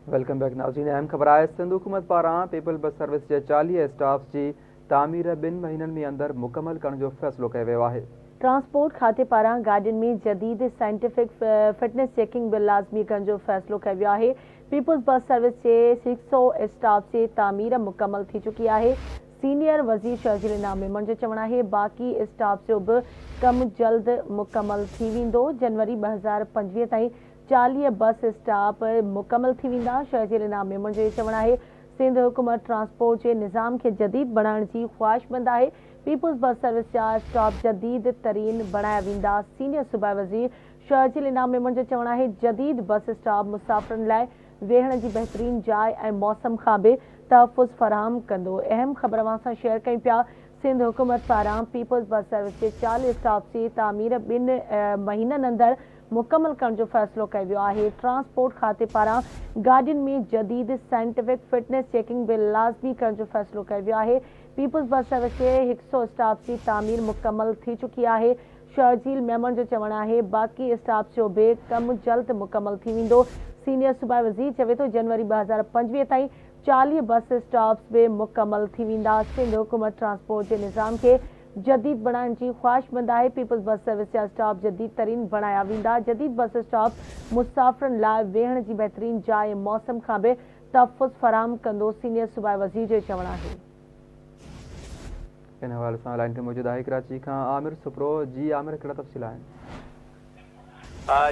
Welcome back नाज़रीन। अहम ख़बर आहे सिंध हुकूमत पारां पीपल बस सर्विस जे 40 स्टाफ जी तामीर 2 महीननि में अंदर मुकम्मल करण जो फ़ैसिलो कयो वियो आहे। ट्रांसपोर्ट खाते पारां गाॾियुनि में जदीद साइंटिफिक फिटनेस चेकिंग बिल लाज़मी करण जो फ़ैसिलो कयो वियो आहे। पीपल्स बस सर्विस जे 600 स्टाफ जी तामीर मुकम्मल थी चुकी आहे। सीनियर वज़ीर शर्जील इनाम मेमण जो चवणु आहे बाक़ी स्टाफ जो बि कमु जल्द मुकम्मल थी वेंदो। जनवरी 2025 ताईं 40 बस स्टाफ मुकम्मल थी वेंदा। शर्जील इनाम मेमण जो चवणु आहे सिंध हुकूमत ट्रांसपोर्ट के निज़ाम के जदीद बनाने की ख्वाहिशमंद है। पीपल्स बस सर्विस जा स्टॉप जदीद तरीन बनाया वेंदा। सीनियर सूबाई वज़ीर शर्जील इनाम मेमण जो चवणु है जदीद बस स्टॉप मुसाफ़िरनि लाइ वेहण की बेहतरीन जाइ और मौसम का भी तहफ़ुज़ फराहम कंदो। अहम ख़बर अवां सां शेयर कयूं पिया। सिंध हुकूमत पारां पीपल्स बस सर्विस के 40 स्टाफ की तामीर 2 महीननि अंदर मुकम्मल करण जो फ़ैसिलो कयो वियो आहे। ट्रांसपोर्ट खाते पारां गाॾियुनि में जदीद साइंटिफिक फिटनेस चेकिंग बिल लाज़मी करण जो फ़ैसिलो कयो वियो आहे। पीपल्स बस सर्विस के 100 स्टाफ की तामीर मुकम्मल थी चुकी है। शर्जील मेमण जो चवणु आहे बाक़ी स्टाफ जो भी कम जल्द मुकम्मल थी वेंदो। सीनियर सूबाई वज़ीर चवे तो जनवरी 2025 ताईं 40 बस स्टॉप्स भी मुकम्मल थी वेंदा। सिंध हुकूमत ट्रांसपोर्ट के निज़ाम के जदीद बनाने की ख्वाहिशमंद है। पीपल्स बस सर्विस जा स्टॉप जदीद तरीन बनाया वेंदा। जदीद बस स्टॉप मुसाफ़िरनि लाइ वेहण की बेहतरीन जाइ मौसम का भी तहफ़ुज़ फराहम कंदो। सीनियर सूबाई वज़ीर जो चवणु आहे। इन हवाले से लाइन ते मौजूद है कराची का आमिर सुप्रो। जी आमिर, कड़ा तफ़सील आहिनि?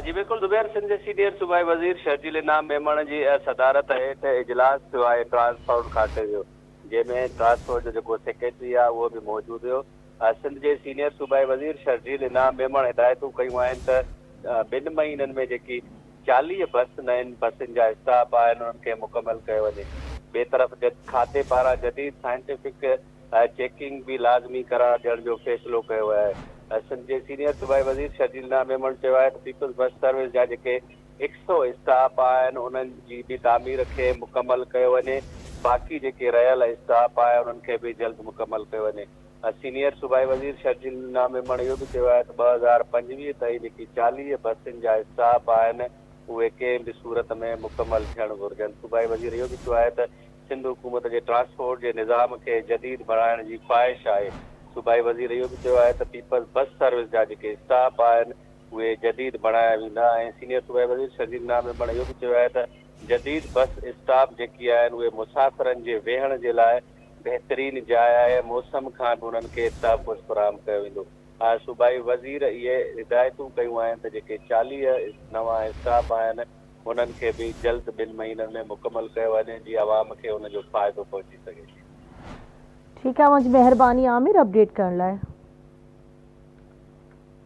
जी बिल्कुल ज़ुबैर, सिंध जे सीनियर सूबाई वज़ीर शर्जील इनाम मेमण जी सदारत हेठि इजलास थियो आहे ट्रांसपोर्ट खाते जो, जंहिंमें ट्रांसपोर्ट जो जेको सेक्रेटरी आहे उहो बि मौजूदु हुयो। सिंध जे सीनियर सूबाई वज़ीर शर्जील इनाम मेमण हिदायतूं कयूं आहिनि त 2 महीननि में जेकी 40 बस आहिनि बसियुनि जा स्टाफ आहिनि उन्हनि खे मुकमल कयो वञे। ॿिए तरफ़ खाते पारां जदीद साइंटिफिक चेकिंग भी लाज़मी करार ॾियण जो फ़ैसिलो कयो आहे। सिंध जे सीनियर सूबाई वज़ीर शर्जील इनाम मेमण चयो आहे त पीपल्स बस सर्विस जा जेके 100 स्टाफ आहिनि उन्हनि जी भी तामीर खे मुकम्मल कयो वञे। बाक़ी जेके रहियल स्टाफ आहे उन्हनि खे भी जल्द मुकम्मल कयो वञे। सीनियर सूबाई वज़ीर शर्जील इनाम मेमण इहो बि चयो आहे त 2025 ताईं जेकी 40 बसियुनि जा स्टाफ आहिनि उहे कंहिं बि सूरत में मुकम्मल थियणु घुरिजनि। सूबाई वज़ीर इहो बि चयो आहे त सिंध हुकूमत जे ट्रांसपोर्ट जे निज़ाम खे जदीद बनाइण जी ख्वाहिश आहे। सूबाई वज़ीर इहो बि चयो आहे त पीपल्स बस सर्विस जा जेके स्टाफ आहिनि उहे जदीद बणाया वेंदा। ऐं सीनियर सूबाई वज़ीर शर्जील इनाम मेमण इहो बि चयो आहे त जदीद बस स्टाफ जेकी आहिनि उहे मुसाफ़िरनि जे वेहण जे लाइ बेहतरीन जाइ आहे। मौसम खां बि उन्हनि खे तहफ़ुज़ फराहम कयो वेंदो। सूबाई वज़ीर इहे हिदायतूं कयूं आहिनि त जेके 40 नवां स्टाफ आहिनि उन्हनि खे भी जल्द 2 महीननि में मुकम्मल कयो वञे जीअं आवाम खे उन जो फ़ाइदो पहुची सघे। ठीक है, मुझे मेहरबानी आमिर अपडेट करण लाइ।